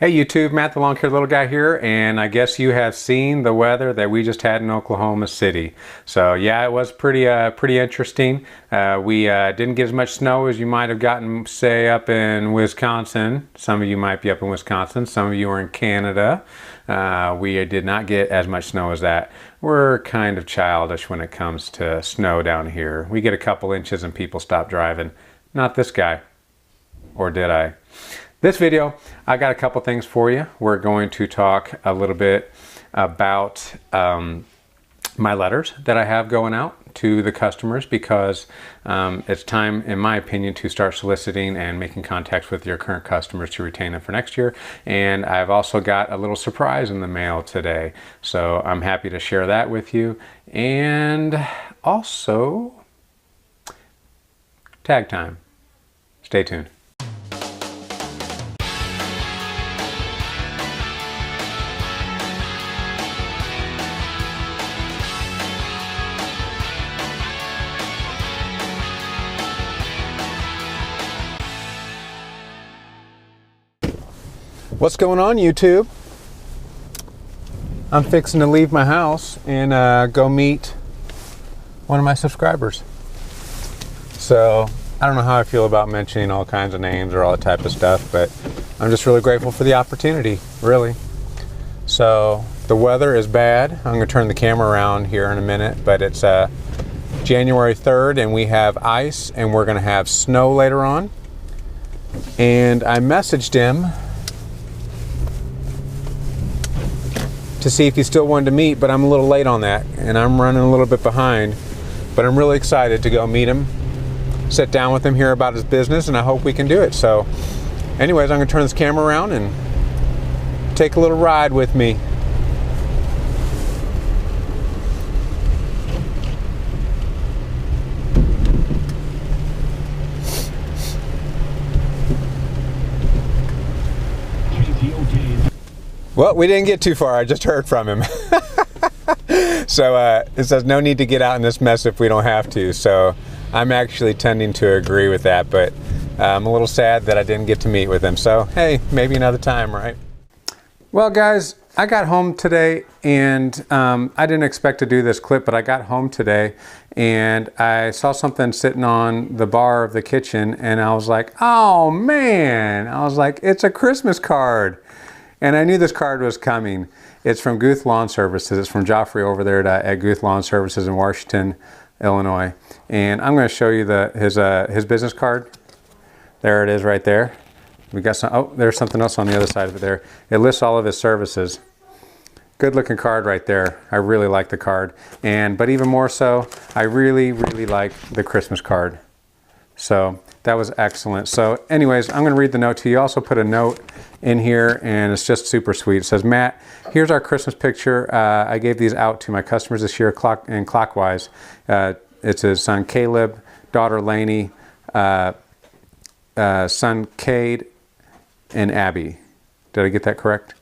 Hey YouTube, Matt the Lawn Care Little Guy here, and I guess you have seen the weather that we just had in Oklahoma City. So yeah, it was pretty interesting. We didn't get as much snow as you might have gotten, say, up in Wisconsin. Some of you might be up in Wisconsin. Some of you are in Canada. We did not get as much snow as that. We're kind of childish when it comes to snow down here. We get a couple inches and people stop driving. Not this guy. Or did I? This video, I got a couple things for you. We're going to talk a little bit about my letters that I have going out to the customers because it's time, in my opinion, to start soliciting and making contacts with your current customers to retain them for next year. And I've also got a little surprise in the mail today. So I'm happy to share that with you. And also, tag time. Stay tuned. What's going on, YouTube? I'm fixing to leave my house and go meet one of my subscribers. So I don't know how I feel about mentioning all kinds of names or all that type of stuff, but I'm just really grateful for the opportunity, really. So the weather is bad. I'm going to turn the camera around here in a minute, but it's January 3rd and we have ice and we're going to have snow later on. And I messaged him to see if he still wanted to meet, but I'm a little late on that and I'm running a little bit behind, but I'm really excited to go meet him, sit down with him, hear about his business, and I hope we can do it. So anyways, I'm gonna turn this camera around and take a little ride with me. Well, we didn't get too far. I just heard from him. So it says no need to get out in this mess if we don't have to. So I'm actually tending to agree with that, but I'm a little sad that I didn't get to meet with him. So hey, maybe another time, right? Well, guys, I got home today and I didn't expect to do this clip, but I got home today and I saw something sitting on the bar of the kitchen and I was like, oh man, I was like, it's a Christmas card. And I knew this card was coming. It's from Guth Lawn Services. It's from Joffrey over there at Guth Lawn Services in Washington, Illinois. And I'm going to show you his business card. There it is right there. We got some. Oh, there's something else on the other side of it there. It lists all of his services. Good looking card right there. I really like the card. But even more so, I really, really like the Christmas card. So that was excellent. So anyways, I'm going to read the note to you. Also put a note in here and it's just super sweet. It says, Matt, here's our Christmas picture. I gave these out to my customers this year in clockwise. It's his son Caleb, daughter Lainey, son Cade, and Abby. Did I get that correct?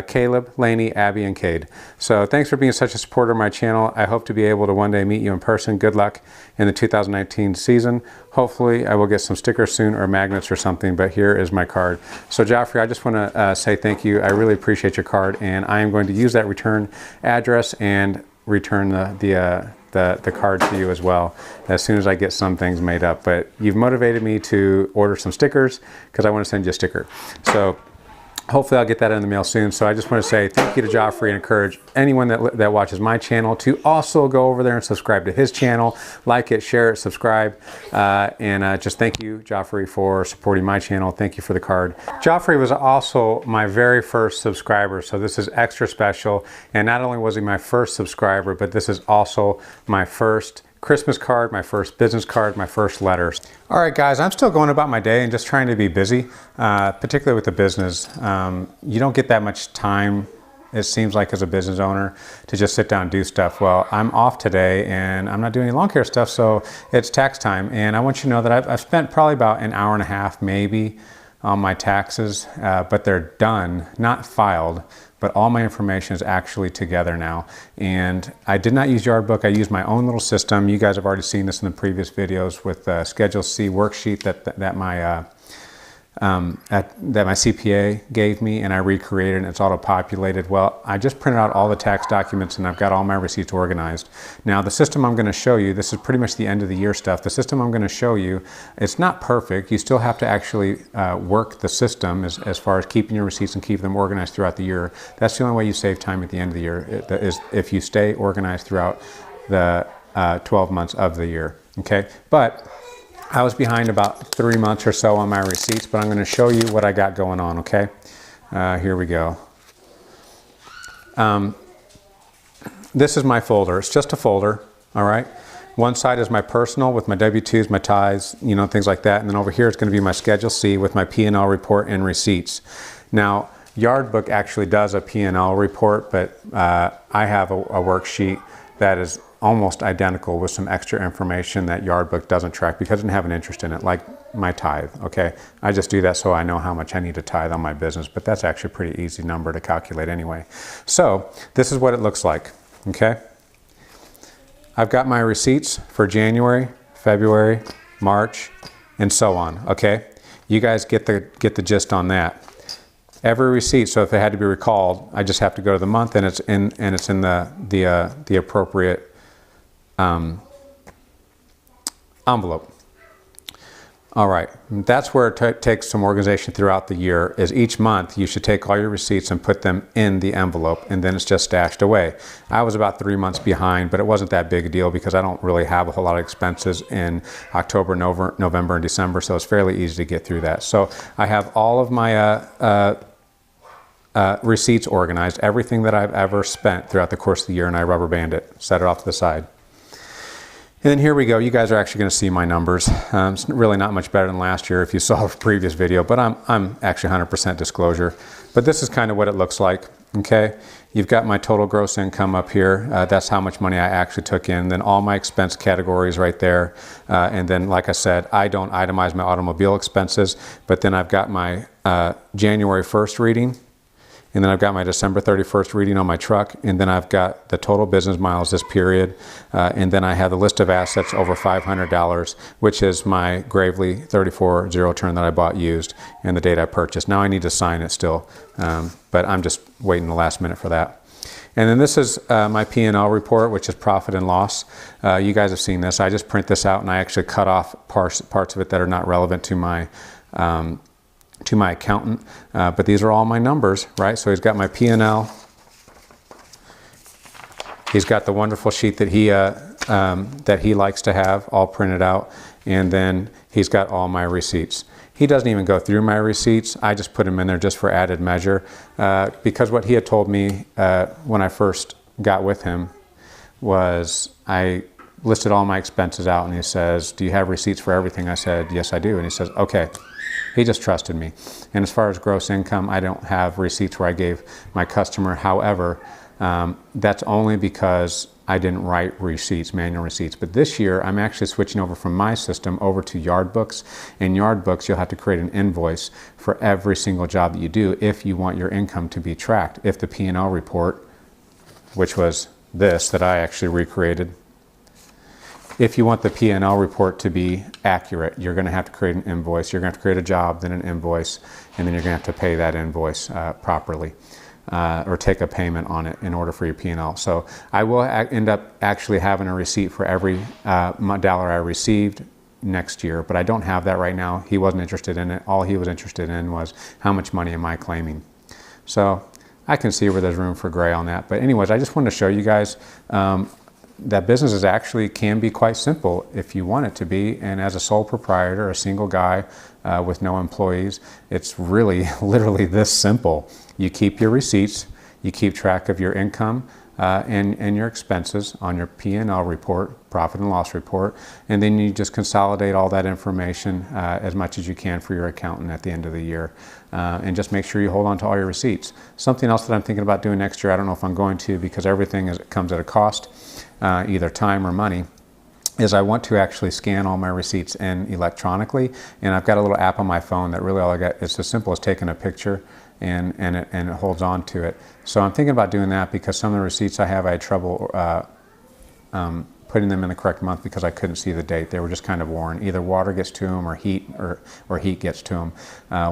Caleb, Lainey, Abby, and Cade. So thanks for being such a supporter of my channel. I hope to be able to one day meet you in person. Good luck in the 2019 season. Hopefully I will get some stickers soon or magnets or something, but here is my card. So Joffrey, I just want to say thank you. I really appreciate your card and I am going to use that return address and return the card to you as well as soon as I get some things made up. But you've motivated me to order some stickers because I want to send you a sticker. So hopefully I'll get that in the mail soon. So I just want to say thank you to Joffrey and encourage anyone that watches my channel to also go over there and subscribe to his channel. Like it, share it, subscribe. Just thank you, Joffrey, for supporting my channel. Thank you for the card. Joffrey was also my very first subscriber. So this is extra special. And not only was he my first subscriber, but this is also my first Christmas card, my first business card, my first letters. All right, guys, I'm still going about my day and just trying to be busy, particularly with the business. You don't get that much time, it seems like, as a business owner to just sit down and do stuff. Well, I'm off today and I'm not doing any lawn care stuff, so it's tax time. And I want you to know that I've spent probably about an hour and a half, maybe, on my taxes, but they're done, not filed. But all my information is actually together now. And I did not use Yardbook. I used my own little system. You guys have already seen this in the previous videos with Schedule C worksheet that my that my CPA gave me, and I recreated it and it's auto-populated. Well, I just printed out all the tax documents and I've got all my receipts organized. Now the system I'm going to show you, this is pretty much the end of the year stuff. The system I'm going to show you, it's not perfect. You still have to actually work the system as far as keeping your receipts and keep them organized throughout the year. That's the only way you save time at the end of the year, is if you stay organized throughout the 12 months of the year. Okay, but I was behind about 3 months or so on my receipts, but I'm going to show you what I got going on, okay? Here we go. This is my folder. It's just a folder, all right? One side is my personal with my W-2s, my tithes, you know, things like that. And then over here it's going to be my Schedule C with my P&L report and receipts. Now, Yardbook actually does a P&L report, but I have a worksheet that is almost identical with some extra information that Yardbook doesn't track because it doesn't have an interest in it, like my tithe, okay? I just do that so I know how much I need to tithe on my business, but that's actually a pretty easy number to calculate anyway. So this is what it looks like, okay? I've got my receipts for January, February, March, and so on, okay? You guys get the gist on that. Every receipt, so if it had to be recalled, I just have to go to the month and it's in the appropriate envelope. All right, that's where it takes some organization throughout the year, is each month you should take all your receipts and put them in the envelope, and then it's just stashed away. I was about 3 months behind, but it wasn't that big a deal because I don't really have a whole lot of expenses in October, November, and December, so it's fairly easy to get through that. So I have all of my receipts organized, everything that I've ever spent throughout the course of the year, and I rubber band it, set it off to the side. And then here we go. You guys are actually going to see my numbers. It's really not much better than last year if you saw the previous video, but I'm actually 100% disclosure. But this is kind of what it looks like, okay? You've got my total gross income up here. That's how much money I actually took in. Then all my expense categories right there. And then, like I said, I don't itemize my automobile expenses, but then I've got my January 1st reading. And then I've got my December 31st reading on my truck, and then I've got the total business miles this period, and then I have the list of assets over $500, which is my Gravely 34 zero turn that I bought used and the date I purchased. Now I need to sign it still, but I'm just waiting the last minute for that. And then this is my P&L report, which is profit and loss. You guys have seen this. I just print this out and I actually cut off parts of it that are not relevant to my accountant, but these are all my numbers, right? So he's got my P&L. He's got the wonderful sheet that he likes to have all printed out, and then he's got all my receipts. He doesn't even go through my receipts. I just put them in there just for added measure, because what he had told me when I first got with him was I listed all my expenses out, and he says, "Do you have receipts for everything?" I said, "Yes, I do." And he says, "Okay." He just trusted me. And as far as gross income, I don't have receipts where I gave my customer. However, that's only because I didn't write receipts, manual receipts. But this year, I'm actually switching over from my system over to Yardbooks. In Yardbooks, you'll have to create an invoice for every single job that you do if you want your income to be tracked. If the P&L report, which was this that I actually recreated, if you want the P&L report to be accurate, you're going to have to create an invoice. You're going to have to create a job, then an invoice, and then you're going to have to pay that invoice properly, or take a payment on it in order for your P&L. So I will end up actually having a receipt for every dollar I received next year, but I don't have that right now. He wasn't interested in it. All he was interested in was how much money am I claiming. So I can see where there's room for gray on that. But anyways, I just wanted to show you guys that businesses actually can be quite simple if you want it to be. And as a sole proprietor, a single guy with no employees, it's really literally this simple. You keep your receipts, you keep track of your income and your expenses on your P&L report, profit and loss report, and then you just consolidate all that information as much as you can for your accountant at the end of the year. And just make sure you hold on to all your receipts. Something else that I'm thinking about doing next year, I don't know if I'm going to because everything comes at a cost, either time or money, is I want to actually scan all my receipts in electronically, and I've got a little app on my phone that really all I got, it's as simple as taking a picture and it holds on to it. So I'm thinking about doing that because some of the receipts I have, I had trouble putting them in the correct month because I couldn't see the date. They were just kind of worn. Either water gets to them or heat gets to them,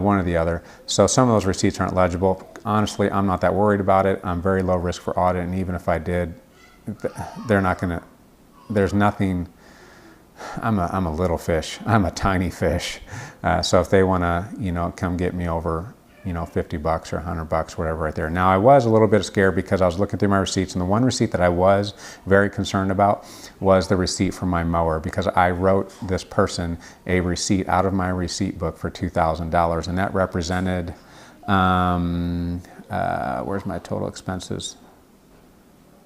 one or the other. So some of those receipts aren't legible. Honestly, I'm not that worried about it. I'm very low risk for audit, and even if I did, they're not gonna, there's nothing. I'm a little fish. I'm a tiny fish. So if they want to, come get me over, $50 or $100, whatever, right there. Now I was a little bit scared because I was looking through my receipts, and the one receipt that I was very concerned about was the receipt for my mower, because I wrote this person a receipt out of my receipt book for $2,000, and that represented, where's my total expenses?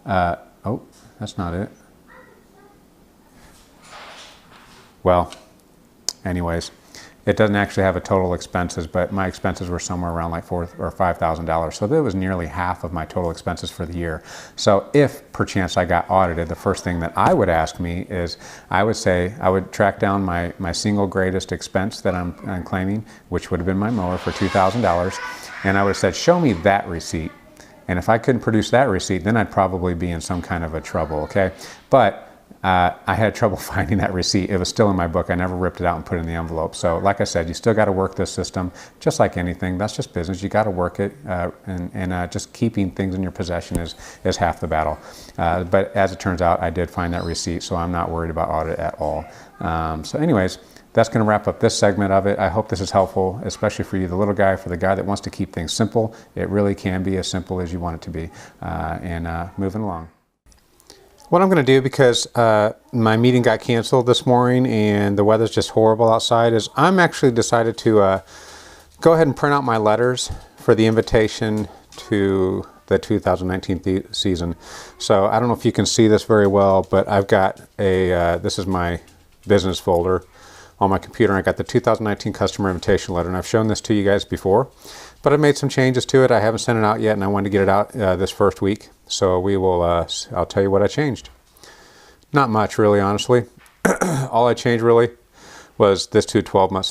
Oh, that's not it. Well, anyways, it doesn't actually have a total expenses, but my expenses were somewhere around like $4,000 or $5,000. So that was nearly half of my total expenses for the year. So if perchance I got audited, the first thing that I would ask me is, I would track down my single greatest expense that I'm claiming, which would have been my mower for $2,000. And I would have said, show me that receipt. And if I couldn't produce that receipt, then I'd probably be in some kind of a trouble, okay? But I had trouble finding that receipt. It was still in my book. I never ripped it out and put it in the envelope. So like I said, you still got to work this system, just like anything. That's just business. You got to work it, and just keeping things in your possession is half the battle. But as it turns out, I did find that receipt, so I'm not worried about audit at all. So anyways, that's going to wrap up this segment of it. I hope this is helpful, especially for you, the little guy, for the guy that wants to keep things simple. It really can be as simple as you want it to be. Moving along. What I'm going to do, because my meeting got canceled this morning and the weather's just horrible outside, is I'm actually decided to go ahead and print out my letters for the invitation to the 2019 season. So I don't know if you can see this very well, but I've got this is my business folder on my computer. I got the 2019 customer invitation letter, and I've shown this to you guys before, but I made some changes to it. I haven't sent it out yet, and I wanted to get it out this first week. So we will, I'll tell you what I changed. Not much, really, honestly. All I changed, really, was this to 12-month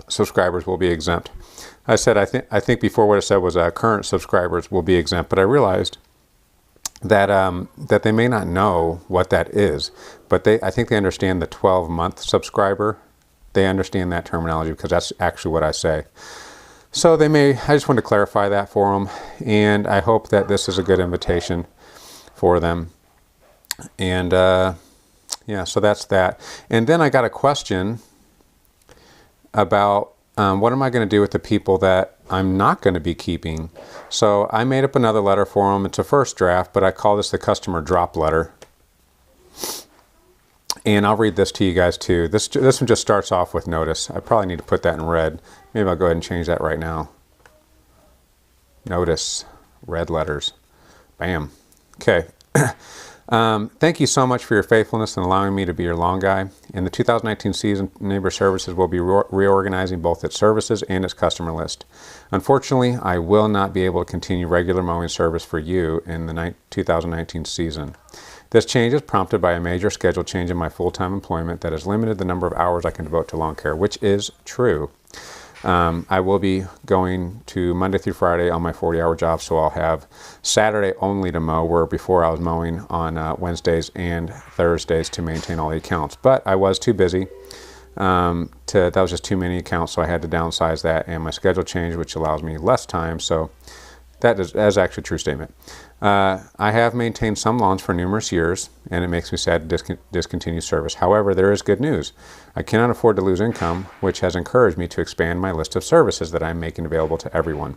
subscribers will be exempt. I said, I think before what I said was current subscribers will be exempt, but I realized that that they may not know what that is, but I think they understand the 12-month subscriber. They understand that terminology because that's actually what I say. So I just wanted to clarify that for them, and I hope that this is a good invitation for them. And yeah, so that's that. And then I got a question about what am I going to do with the people that I'm not going to be keeping. So I made up another letter for them. It's a first draft, but I call this the customer drop letter. And I'll read this to you guys too. This one just starts off with notice. I probably need to put that in red. Maybe I'll go ahead and change that right now. Notice, red letters. Bam. Okay. Thank you so much for your faithfulness in allowing me to be your lawn guy. In the 2019 season, Neighbor Services will be reorganizing both its services and its customer list. Unfortunately, I will not be able to continue regular mowing service for you in the 2019 season. This change is prompted by a major schedule change in my full-time employment that has limited the number of hours I can devote to lawn care, which is true. I will be going to Monday through Friday on my 40-hour job, so I'll have Saturday only to mow, where before I was mowing on Wednesdays and Thursdays to maintain all the accounts. But I was too busy. That was just too many accounts, so I had to downsize that, and my schedule changed, which allows me less time. So that is actually a true statement. I have maintained some lawns for numerous years, and it makes me sad to discontinue service. However, there is good news. I cannot afford to lose income, which has encouraged me to expand my list of services that I'm making available to everyone.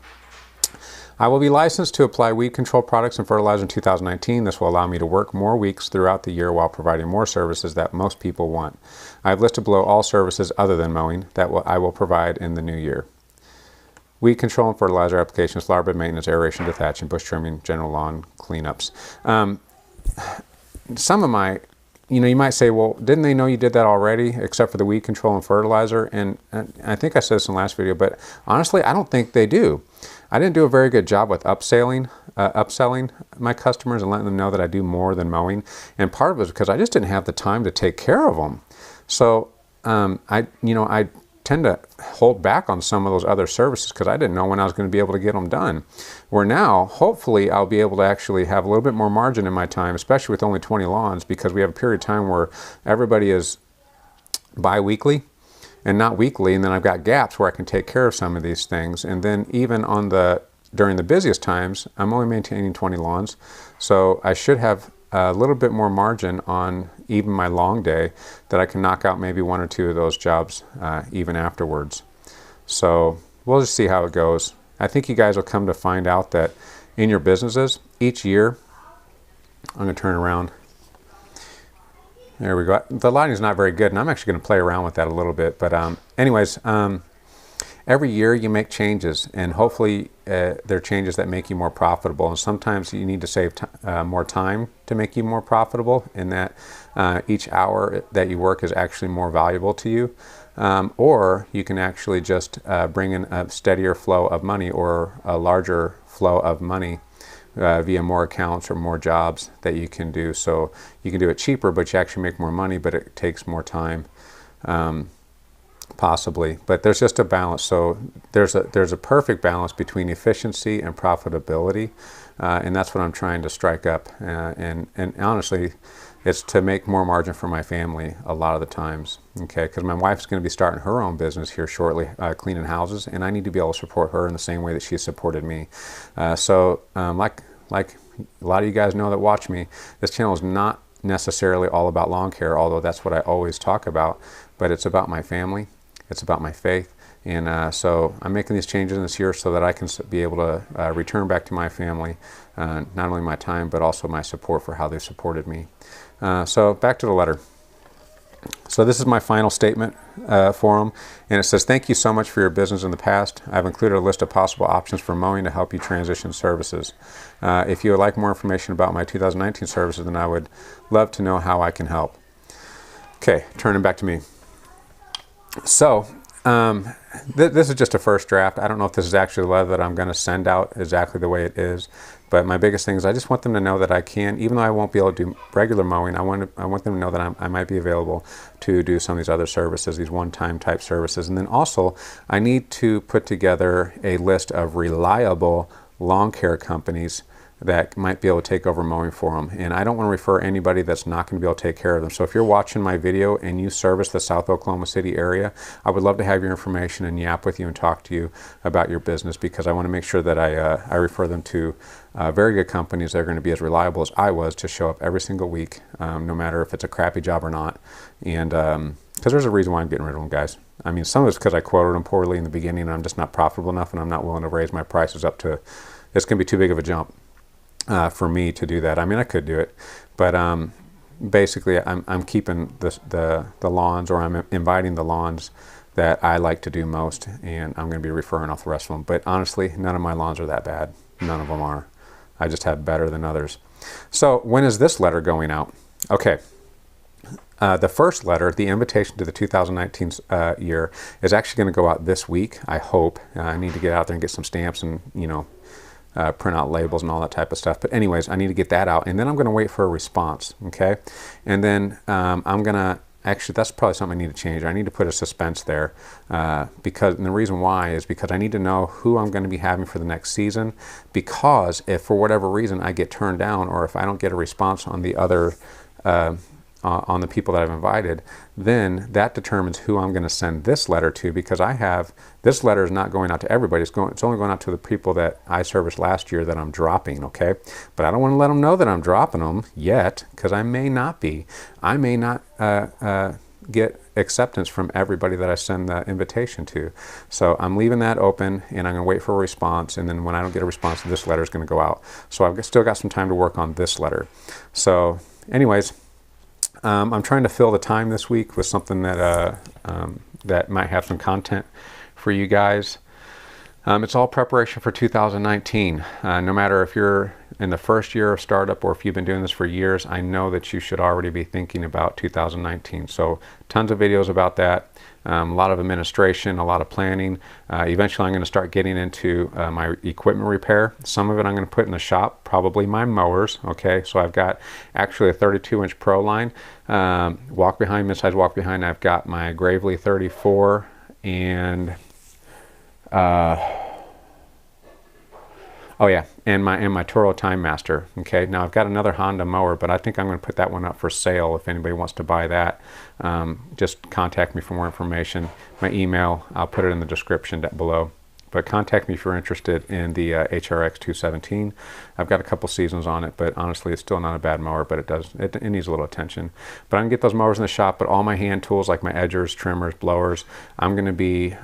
I will be licensed to apply weed control products and fertilizer in 2019. This will allow me to work more weeks throughout the year while providing more services that most people want. I have listed below all services other than mowing that I will provide in the new year. Weed control and fertilizer applications, flower bed maintenance, aeration, dethatching, bush trimming, general lawn cleanups. Some of my, you might say, well, didn't they know you did that already, except for the weed control and fertilizer? And I think I said this in the last video, but honestly, I don't think they do. I didn't do a very good job with upselling my customers and letting them know that I do more than mowing. And part of it is because I just didn't have the time to take care of them. So I tend to hold back on some of those other services because I didn't know when I was going to be able to get them done. Where now, hopefully, I'll be able to actually have a little bit more margin in my time, especially with only 20 lawns, because we have a period of time where everybody is bi-weekly and not weekly, and then I've got gaps where I can take care of some of these things. And then even during the busiest times, I'm only maintaining 20 lawns, so I should have a little bit more margin on even my long day that I can knock out maybe 1 or 2 of those jobs even afterwards. So we'll just see how it goes. I think you guys will come to find out that in your businesses, each year, I'm going to turn around. There we go. The lighting's not very good, and I'm actually going to play around with that a little bit. But anyways, every year you make changes, and hopefully they're changes that make you more profitable. And sometimes you need to save more time to make you more profitable, in that each hour that you work is actually more valuable to you. Or you can actually just bring in a steadier flow of money, or a larger flow of money via more accounts or more jobs that you can do. So you can do it cheaper, but you actually make more money, but it takes more time. Possibly, but there's just a balance. So there's a perfect balance between efficiency and profitability, and that's what I'm trying to strike up. And honestly, it's to make more margin for my family a lot of the times. Okay, because my wife's going to be starting her own business here shortly, cleaning houses, and I need to be able to support her in the same way that she supported me. So like a lot of you guys know that watch me, this channel is not necessarily all about lawn care, although that's what I always talk about, but it's about my family. It's about my faith, and so I'm making these changes this year so that I can be able to return back to my family, not only my time, but also my support for how they supported me. So back to the letter. So this is my final statement for them, and it says, "Thank you so much for your business in the past. I've included a list of possible options for mowing to help you transition services. If you would like more information about my 2019 services, then I would love to know how I can help." Okay, turning back to me. So this is just a first draft. I don't know if this is actually the letter that I'm going to send out exactly the way it is, but my biggest thing is I just want them to know that I can, even though I won't be able to do regular mowing, I want them to know that I might be available to do some of these other services, these one-time type services. And then also, I need to put together a list of reliable lawn care companies that might be able to take over mowing for them. And I don't want to refer anybody that's not going to be able to take care of them. So if you're watching my video and you service the South Oklahoma City area, I would love to have your information and yap with you and talk to you about your business, because I want to make sure that I refer them to very good companies that are going to be as reliable as I was, to show up every single week, no matter if it's a crappy job or not. And because there's a reason why I'm getting rid of them, guys. I mean, some of it's because I quoted them poorly in the beginning and I'm just not profitable enough, and I'm not willing to raise my prices up to, it's going to be too big of a jump for me to do that. I mean, I could do it, but basically I'm keeping the lawns, or I'm inviting the lawns that I like to do most, and I'm going to be referring off the rest of them. But honestly, none of my lawns are that bad. None of them are. I just have better than others. So when is this letter going out? Okay. The first letter, the invitation to the 2019 year, is actually going to go out this week, I hope. I need to get out there and get some stamps and, print out labels and all that type of stuff. But anyways, I need to get that out, and then I'm going to wait for a response, okay? And then I'm going to, actually, that's probably something I need to change. I need to put a suspense there, because, and the reason why is because I need to know who I'm going to be having for the next season, because if for whatever reason I get turned down, or if I don't get a response on the other on the people that I've invited, then that determines who I'm going to send this letter to, because this letter is not going out to everybody. It's only going out to the people that I serviced last year that I'm dropping, okay? But I don't want to let them know that I'm dropping them yet, because I may not be. I may not get acceptance from everybody that I send the invitation to. So I'm leaving that open, and I'm going to wait for a response, and then when I don't get a response, this letter is going to go out. So I've still got some time to work on this letter. So anyways, I'm trying to fill the time this week with something that that might have some content for you guys. It's all preparation for 2019. No matter if you're in the first year of startup or if you've been doing this for years, I know that you should already be thinking about 2019. So tons of videos about that. A lot of administration, a lot of planning. Eventually I'm going to start getting into my equipment repair. Some of it I'm going to put in the shop, probably my mowers, okay? So I've got actually a 32-inch Pro line, walk behind, mid-size walk behind. I've got my Gravely 34 and oh yeah, and my Toro Time Master. Okay, now I've got another Honda mower, but I think I'm going to put that one up for sale. If anybody wants to buy that, just contact me for more information. My email, I'll put it in the description down below. But contact me if you're interested in the HRX 217. I've got a couple seasons on it, but honestly, it's still not a bad mower, but it needs a little attention. But I can get those mowers in the shop, but all my hand tools like my edgers, trimmers, blowers, I'm going to be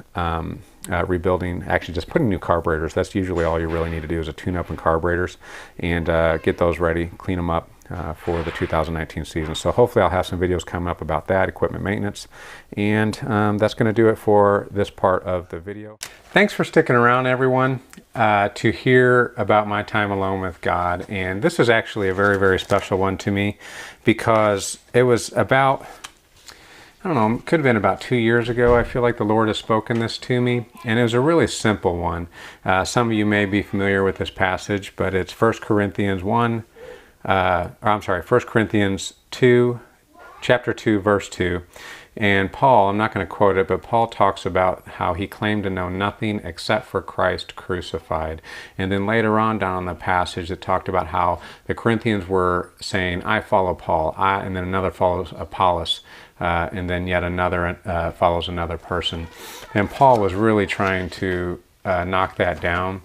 rebuilding, actually just putting new carburetors. That's usually all you really need to do is a tune-up and carburetors, and get those ready, clean them up for the 2019 season. So hopefully I'll have some videos coming up about that, equipment maintenance, and that's going to do it for this part of the video. Thanks for sticking around, everyone, to hear about my time alone with God. And this is actually a very, very special one to me, because it was about, I don't know, it could have been about 2 years ago. I feel like the Lord has spoken this to me, and it was a really simple one. Some of you may be familiar with this passage, but it's 1 Corinthians 2, chapter 2, verse 2. And Paul, I'm not going to quote it, but Paul talks about how he claimed to know nothing except for Christ crucified. And then later on down in the passage, it talked about how the Corinthians were saying, I follow Paul, and then another follows Apollos, and then yet another follows another person. And Paul was really trying to knock that down.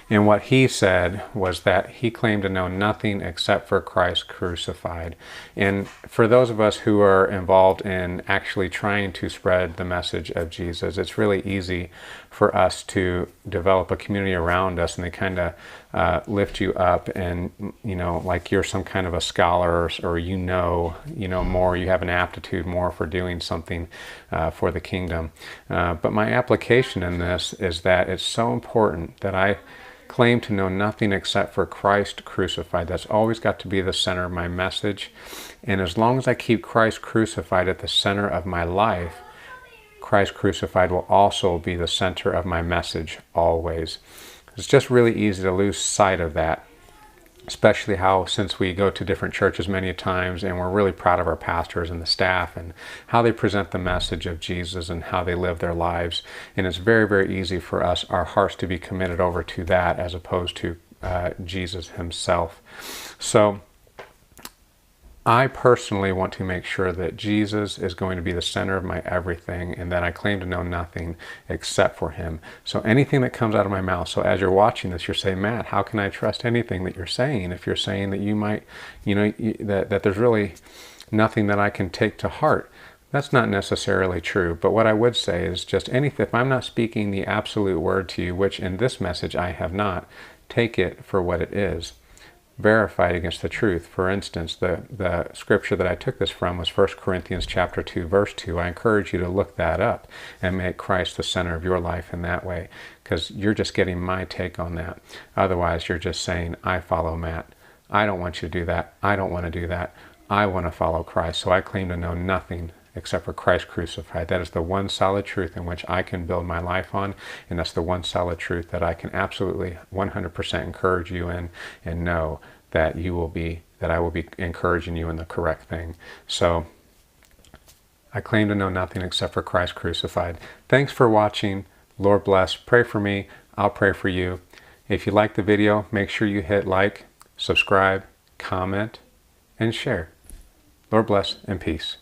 And what he said was that he claimed to know nothing except for Christ crucified. And for those of us who are involved in actually trying to spread the message of Jesus, it's really easy for us to develop a community around us, and they kind of lift you up, and like you're some kind of a scholar, or you know more, you have an aptitude more for doing something for the kingdom. But my application in this is that it's so important that I claim to know nothing except for Christ crucified. That's always got to be the center of my message. And as long as I keep Christ crucified at the center of my life, Christ crucified will also be the center of my message always. It's just really easy to lose sight of that, especially how, since we go to different churches many times, and we're really proud of our pastors and the staff and how they present the message of Jesus and how they live their lives. And it's very, very easy for us, our hearts, to be committed over to that as opposed to Jesus himself. So I personally want to make sure that Jesus is going to be the center of my everything, and that I claim to know nothing except for him. So anything that comes out of my mouth, so as you're watching this, you're saying, Matt, how can I trust anything that you're saying? If you're saying that you might, that there's really nothing that I can take to heart, that's not necessarily true. But what I would say is just anything, if I'm not speaking the absolute word to you, which in this message I have not, take it for what it is. Verified against the truth. For instance, the scripture that I took this from was 1 Corinthians chapter 2, verse 2. I encourage you to look that up and make Christ the center of your life in that way, because you're just getting my take on that. Otherwise, you're just saying, I follow Matt. I don't want you to do that. I don't want to do that. I want to follow Christ. So I claim to know nothing except for Christ crucified. That is the one solid truth in which I can build my life on, and that's the one solid truth that I can absolutely 100% encourage you in, and know that I will be encouraging you in the correct thing. So I claim to know nothing except for Christ crucified. Thanks for watching. Lord bless. Pray for me. I'll pray for you. If you like the video, make sure you hit like, subscribe, comment, and share. Lord bless and peace.